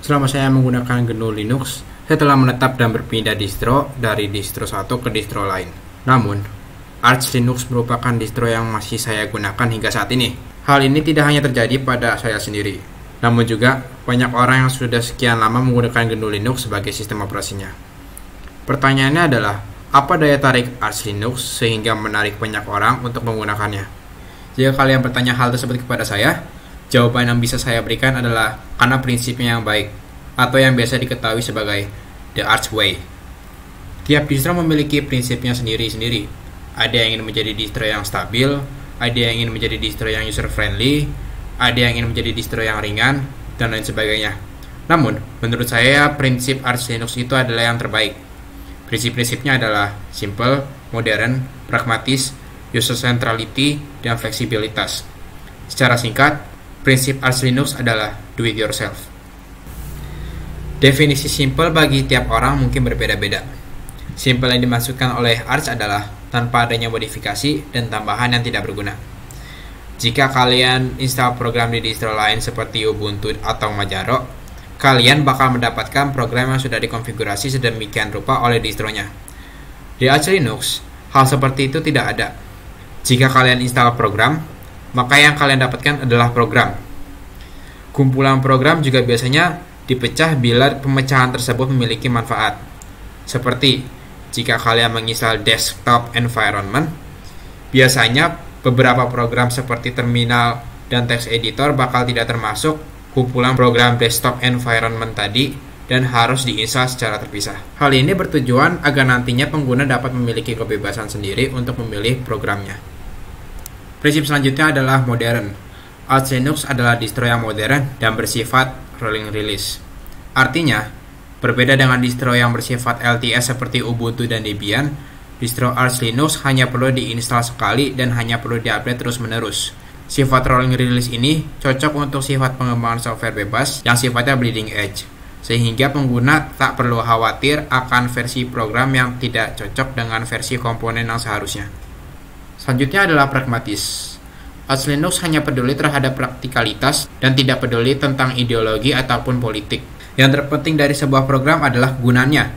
Selama saya menggunakan GNU Linux, saya telah menetap dan berpindah distro dari distro satu ke distro lain. Namun, Arch Linux merupakan distro yang masih saya gunakan hingga saat ini. Hal ini tidak hanya terjadi pada saya sendiri, namun juga banyak orang yang sudah sekian lama menggunakan GNU Linux sebagai sistem operasinya. Pertanyaannya adalah, apa daya tarik Arch Linux sehingga menarik banyak orang untuk menggunakannya? Jika kalian bertanya hal tersebut kepada saya, jawaban yang bisa saya berikan adalah karena prinsipnya yang baik, atau yang biasa diketahui sebagai The Arch Way. Tiap distro memiliki prinsipnya sendiri-sendiri. Ada yang ingin menjadi distro yang stabil, ada yang ingin menjadi distro yang user-friendly, ada yang ingin menjadi distro yang ringan, dan lain sebagainya. Namun, menurut saya, prinsip Arch Linux itu adalah yang terbaik. Prinsip-prinsipnya adalah simple, modern, pragmatis, user centrality, dan fleksibilitas. Secara singkat, prinsip Arch Linux adalah do it yourself. Definisi simple bagi tiap orang mungkin berbeda-beda. Simple yang dimaksudkan oleh Arch adalah tanpa adanya modifikasi dan tambahan yang tidak berguna. Jika kalian install program di distro lain seperti Ubuntu atau Manjaro, kalian bakal mendapatkan program yang sudah dikonfigurasi sedemikian rupa oleh distronya. Di Arch Linux, hal seperti itu tidak ada. Jika kalian install program, maka yang kalian dapatkan adalah program. Kumpulan program juga biasanya dipecah bila pemecahan tersebut memiliki manfaat. Seperti jika kalian menginstal desktop environment, biasanya beberapa program seperti terminal dan text editor bakal tidak termasuk kumpulan program desktop environment tadi dan harus diinstal secara terpisah. Hal ini bertujuan agar nantinya pengguna dapat memiliki kebebasan sendiri untuk memilih programnya. Prinsip selanjutnya adalah modern. Arch Linux adalah distro yang modern dan bersifat rolling release. Artinya, berbeda dengan distro yang bersifat LTS seperti Ubuntu dan Debian, distro Arch Linux hanya perlu diinstal sekali dan hanya perlu diupdate terus-menerus. Sifat rolling release ini cocok untuk sifat pengembangan software bebas yang sifatnya bleeding edge, sehingga pengguna tak perlu khawatir akan versi program yang tidak cocok dengan versi komponen yang seharusnya. Selanjutnya adalah pragmatis. Arch Linux hanya peduli terhadap praktikalitas dan tidak peduli tentang ideologi ataupun politik. Yang terpenting dari sebuah program adalah gunanya.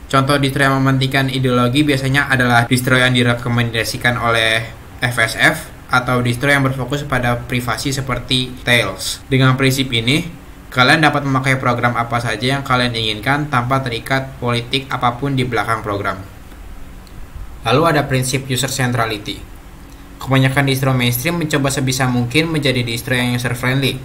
Contoh distro yang mementingkan ideologi biasanya adalah distro yang direkomendasikan oleh FSF atau distro yang berfokus pada privasi seperti Tails. Dengan prinsip ini, kalian dapat memakai program apa saja yang kalian inginkan tanpa terikat politik apapun di belakang program. Lalu ada prinsip user centrality. Kebanyakan distro mainstream mencoba sebisa mungkin menjadi distro yang user-friendly.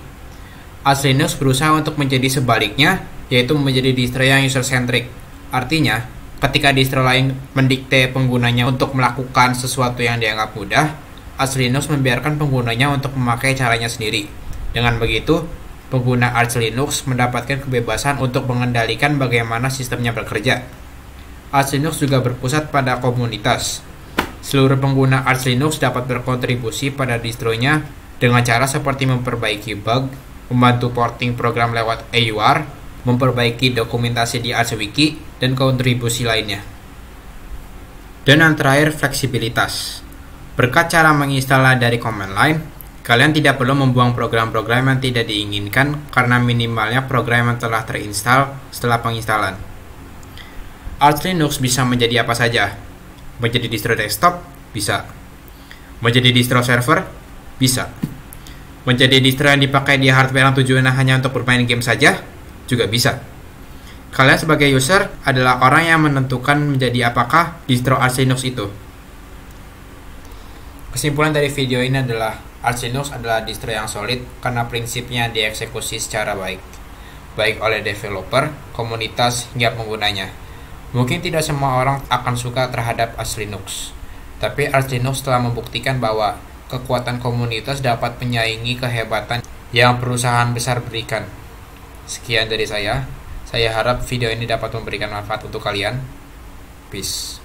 Arch Linux berusaha untuk menjadi sebaliknya, yaitu menjadi distro yang user-centric. Artinya, ketika distro lain mendikte penggunanya untuk melakukan sesuatu yang dianggap mudah, Arch Linux membiarkan penggunanya untuk memakai caranya sendiri. Dengan begitu, pengguna Arch Linux mendapatkan kebebasan untuk mengendalikan bagaimana sistemnya bekerja. Arch Linux juga berpusat pada komunitas. Seluruh pengguna Arch Linux dapat berkontribusi pada distronya dengan cara seperti memperbaiki bug, membantu porting program lewat AUR, memperbaiki dokumentasi di Arch Wiki, dan kontribusi lainnya. Dan yang terakhir, fleksibilitas. Berkat cara menginstal dari command line, kalian tidak perlu membuang program-program yang tidak diinginkan karena minimalnya program yang telah terinstall setelah penginstalan. Arch Linux bisa menjadi apa saja. Menjadi distro desktop? Bisa. Menjadi distro server? Bisa. Menjadi distro yang dipakai di hardware yang tujuannya hanya untuk bermain game saja? Juga bisa. Kalian sebagai user adalah orang yang menentukan menjadi apakah distro Arch Linux itu. Kesimpulan dari video ini adalah Arch Linux adalah distro yang solid karena prinsipnya dieksekusi secara baik oleh developer, komunitas, hingga penggunanya. Mungkin tidak semua orang akan suka terhadap Arch Linux, tapi Arch Linux telah membuktikan bahwa kekuatan komunitas dapat menyaingi kehebatan yang perusahaan besar berikan. Sekian dari saya harap video ini dapat memberikan manfaat untuk kalian. Peace.